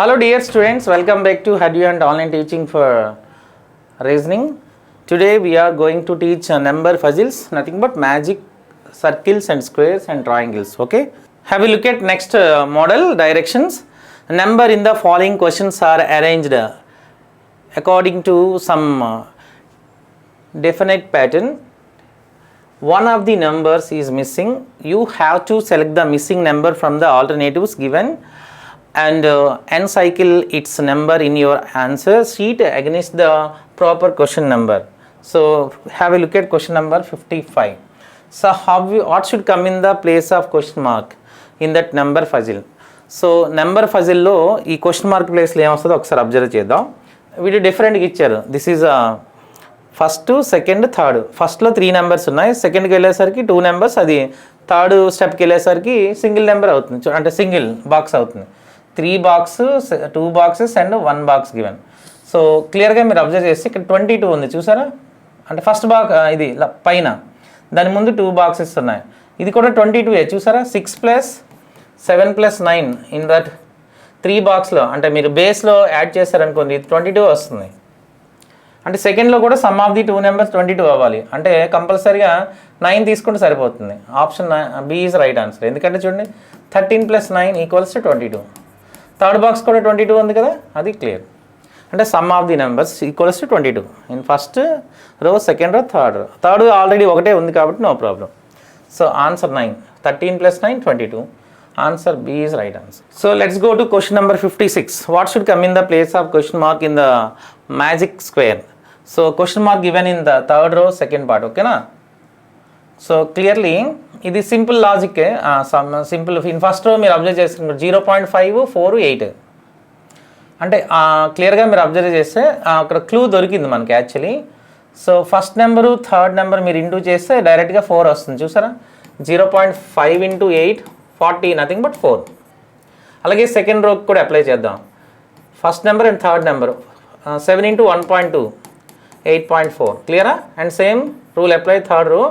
Hello dear students, welcome back to Hadyu and online teaching for reasoning. Today we are going to teach number puzzles, nothing but magic circles and squares and triangles. Okay, have a look at next model directions. Number in the following questions are arranged according to some definite pattern. One of the numbers is missing. You have to select the missing number from the alternatives given and encircle its number in your answer sheet against the proper question number. So have a look at question number 55. So what should come in the place of question mark in that number puzzle? So number puzzle lo ee question mark place lo em vastado okasari observe cheddam. Video different ga icharu. This is first second third. ఫస్ట్లో 3 numbers ఉన్నాయి, సెకండ్కి వెళ్ళేసరికి 2 numbers, అది third స్టెప్కి వెళ్ళేసరికి single number అవుతుంది, అంటే single box అవుతుంది. 3 box 2 boxes and 1 box given. So క్లియర్గా మీరు అబ్జర్వ్ చేస్తే ఇక్కడ 22 ఉంది చూసారా, అంటే ఫస్ట్ ఇది పైన దాని ముందు 2 బాక్సెస్ ఉన్నాయి. ఇది కూడా 22 చూసారా, 6 + 7 + 9 ఇన్ దట్ 3 బాక్స్లో, అంటే మీరు బేస్లో యాడ్ చేశారనుకోండి 22 వస్తుంది. అంటే సెకండ్లో కూడా సమ్ ఆఫ్ ది 2 నెంబర్స్ 22 అవ్వాలి, అంటే కంపల్సరీగా 9 తీసుకుంటే సరిపోతుంది. Option B is right answer. ఎందుకంటే చూడండి 13 + 9 = 22. థర్డ్ బాక్స్ కూడా 22 ఉంది కదా, అది క్లియర్. అంటే some of the numbers = 22 in first row, second row, third already ఒకటే ఉంది కాబట్టి no problem. So answer 9, 13 + 9 22. Answer B is right answer. So let's go to question number 56. What should come in the place of question mark in the magic square? So question mark given in the third row, second part. Okay na? So clearly ఇది simple logic. Simple in first row మీరు observe చేస్తున్నారు 0.5 4 8. అంటే క్లియర్గా మీరు observe చేస్తే అక్కడ clue దొరికింది మనకి actually. So first number third number మీరు ఇంటూ చేస్తే డైరెక్ట్గా 4 వస్తుంది చూసారా. 0.5 × 8 40, నథింగ్ బట్ 4. అలాగే సెకండ్ రోకి కూడా అప్లై చేద్దాం. First number and third number 7 × 1.2 8.4 క్లియరా. And same rule apply third row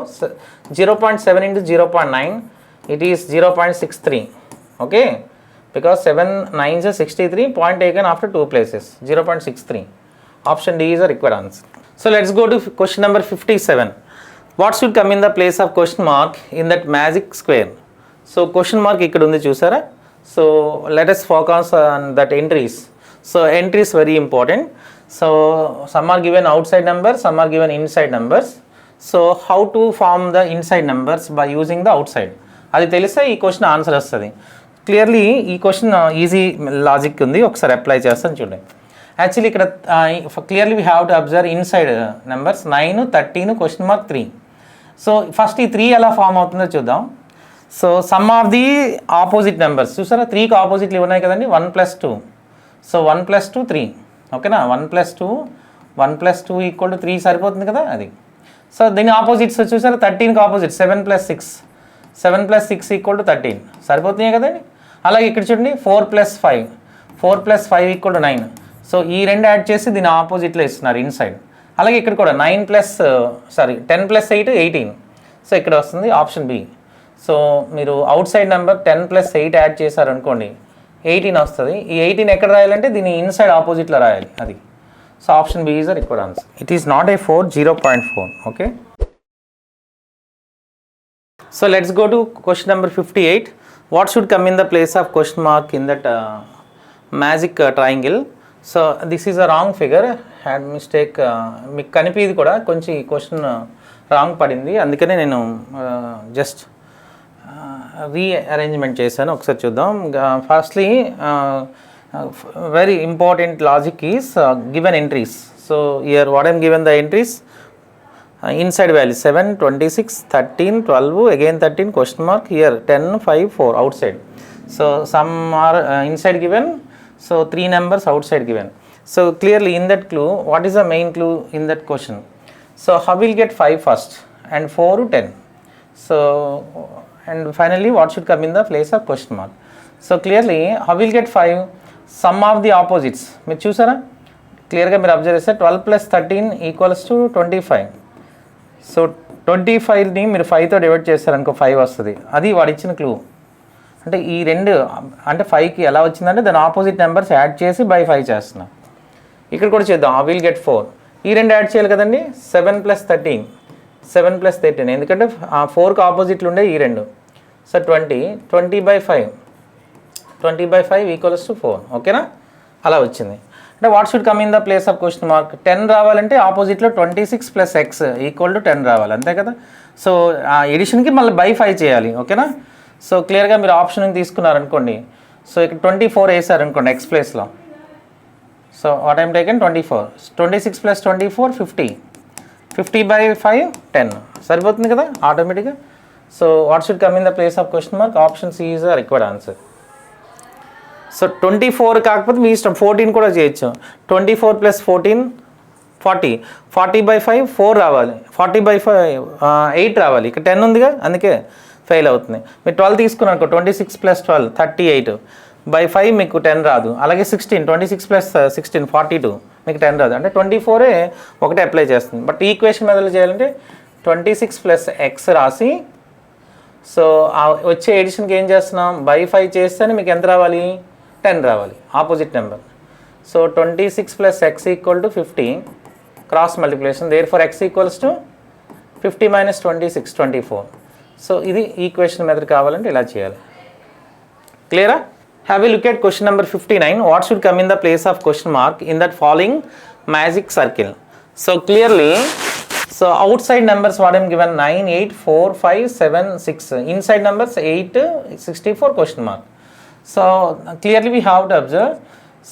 0.7 × 0.9 it is 0.63. Okay, because 7 9s 63, point taken after 2 places 0.63. Option D is the required answer. So let's go to question number 57. What should come in the place of question mark in that magic square? So question mark ఇక్కడ ఉంది చూసారా. So let us focus on that entries. So entries very important. So some are given outside number, some are given inside numbers. So how to form the inside numbers by using the outside, అది తెలిస్తే ఈ question answer వస్తుంది. Clearly ఈ question easy logic ఉంది, ఒకసారి apply చేస్తాను చూడండి. Actually ఇక్కడ clearly we have to observe inside numbers 9 13 question mark 3. So first ఈ 3 ఎలా ఫామ్ అవుతుందో చూద్దాం. So some of the opposite numbers చూసారా, 3కి ఆపోజిట్లు ఉన్నాయి కదండి, 1 + 2. సో 1 + 2 3. ఓకేనా, 1 + 2 = 3 సరిపోతుంది కదా అది. సో దీని ఆపోజిట్స్ చూసారా, 13కి ఆపోజిట్ 7 + 6 = 13 సరిపోతున్నాయి కదండి. అలాగే ఇక్కడ చూడండి 4 + 5 = 9. సో ఈ రెండు యాడ్ చేసి దీని ఆపోజిట్లో ఇస్తున్నారు ఇన్సైడ్. అలాగే ఇక్కడ కూడా 10 + 8 18. సో ఇక్కడ వస్తుంది ఆప్షన్ బి. సో మీరు అవుట్ సైడ్ నెంబర్ 10 + 8 యాడ్ చేశారనుకోండి 18 వస్తుంది. ఈ 18 ఎక్కడ రాయాలంటే దీని ఇన్సైడ్ ఆపోజిట్లో రాయాలి అది. So option B is the required answer. It is not a 4, 0.4. Okay, so let's go to question number 58. What should come in the place of question mark in that magic triangle? So this is a wrong figure, had mistake. మీకు కనిపిది కూడా కొంచెం ఈ question wrong పడింది, అందుకనే నేను just rearrangement చేశాను. ఒకసారి చూద్దాం. Firstly very important logic is given entries. So year what I'm given the entries inside value 7 26 13 12 again 13 question mark, here 10 5 4 outside. So some are inside given, so 3 numbers outside given. So clearly in that clue, what is the main clue in that question? So how will get 5 first and 4 10. So and finally what should come in the place of question mark? So clearly how will get 5? Sum of the opposites మీరు చూసారా, క్లియర్గా మీరు observe చేస్తే 12 + 13 = 25. So 25ని మీరు 5తో divide చేస్తారనుకో 5 వస్తుంది, అది వాడు ఇచ్చిన క్లూ. అంటే ఈ రెండు అంటే 5కి ఎలా వచ్చిందంటే దాని ఆపోజిట్ నెంబర్స్ యాడ్ చేసి బై 5 చేస్తున్నాం. ఇక్కడ కూడా చేద్దాం. I will get 4. ఈ రెండు యాడ్ చేయాలి కదండి. 7 + 13, 7 + 13, ఎందుకంటే 4కి ఆపోజిట్లు ఉండే ఈ రెండు. సో 20/5, 20/5 = 4. ఓకేనా? అలా వచ్చింది. అంటే what should come in the place of question mark? 10 రావాలంటే ఆపోజిట్లో 26 + x = 10 రావాలి, అంతే కదా. సో ఆ ఎడిషన్కి మళ్ళీ బై 5 చేయాలి. ఓకేనా? సో క్లియర్గా మీరు ఆప్షన్ తీసుకున్నారనుకోండి. సో ఇక్కడ 24 వేసారనుకోండి ఎక్స్ ప్లేస్లో. So what I'm taken 24. 26 + 24 50. 50/5 10 సరిపోతుంది కదా ఆటోమేటిక్గా. So what should come in the place of question mark? Option C is the required answer. So 24 కాకపోతే మీ ఇష్టం 14 కూడా చేయొచ్చు. 24 + 14 40. 40/5 4 రావాలి. 40/5 8 రావాలి. ఇక్కడ 10 ఉందిగా, అందుకే ఫెయిల్ అవుతుంది. మీరు 12 తీసుకున్నారనుకో, 26 + 12 38/5 మీకు 10 రాదు. అలాగే 16, 26 + 16 42 మీకు 10 రాదు. అంటే 24 ఒకటే అప్లై చేస్తుంది. బట్ ఈక్వేషన్ మెథడ్లో చేయాలంటే 26 + x రాసి, సో వచ్చే ఎడిషన్కి ఏం చేస్తున్నాం? బై 5 చేస్తేనే మీకు ఎంత రావాలి? 10 రావాలి, opposite number. So 26 + x = 50, cross multiplication. Therefore x = 50 - 26 24. So ఇది ఈక్వేషన్ మెథడ్ కావాలంటే ఇలా చేయాలి. క్లియరా? Have a look at question number 59. What should come in the place of question mark in that following magic circle? So clearly, so outside numbers what I am given 9, 8, 4, 5, 7, 6. Inside numbers 8, 64 question mark. So clearly we have to observe.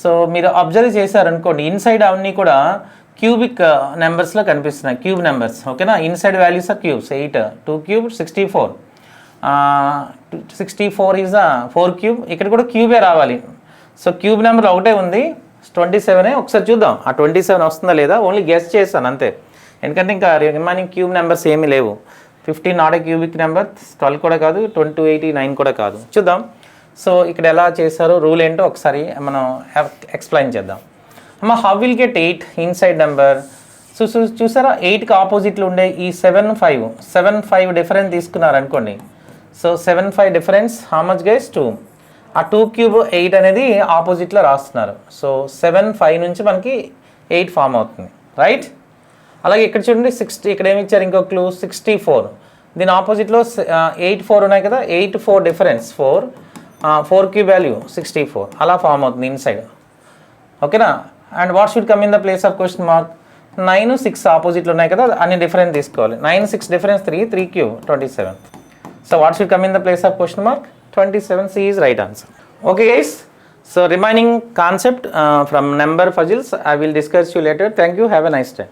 So మీరు observe చేశారనుకోండి, inside అవన్నీ కూడా cubic నెంబర్స్లో కనిపిస్తున్నాయి, cube numbers. ఓకేనా? Inside values are cubes. 8 2 cube 64, 64 is 4 cube. ఇక్కడ కూడా క్యూబే రావాలి. సో క్యూబ్ నెంబర్ ఒకటే ఉంది, 27. ఒకసారి చూద్దాం ఆ 27 వస్తుందా లేదా. ఓన్లీ గెస్ చేశాను అంతే, ఎందుకంటే ఇంకా రిమైనింగ్ క్యూబ్ నెంబర్స్ ఏమీ లేవు. 15 నాట్ ఏ క్యూబిక్ నెంబర్, 12 కూడా కాదు, 289 కూడా కాదు. చూద్దాం. సో ఇక్కడ ఎలా చేశారో, రూల్ ఏంటో ఒకసారి మనం ఎక్స్ప్లెయిన్ చేద్దాం. అమ్మ, how will get 8 inside number? So చూసారా, 8కి ఆపోజిట్లో ఉండే ఈ 7 5 డిఫరెన్స్ తీసుకున్నారనుకోండి. So 7 5 difference how much guys? 2. ఆ 2 క్యూబ్ 8 అనేది ఆపోజిట్లో రాస్తున్నారు. సో 7 5 నుంచి మనకి 8 ఫామ్ అవుతుంది, రైట్? అలాగే ఇక్కడ చూడండి 60, ఇక్కడ ఏమి ఇచ్చారు ఇంకో క్లూ, 64. దీని ఆపోజిట్లో 8 4 ఉన్నాయి కదా, 8 4 డిఫరెన్స్ 4 క్యూబ్ వాల్యూ 64, అలా ఫామ్ అవుతుంది ఇన్సైడ్. ఓకేనా? And what should come in the place of question mark? 9 6 ఆపోజిట్లో ఉన్నాయి కదా, అన్ని డిఫరెన్స్ తీసుకోవాలి. 9 6 difference 3 cube 27. So what should come in the place of question mark? 27. C is right answer. Okay guys, so remaining concept from number puzzles I will discuss you later. Thank you, have a nice day.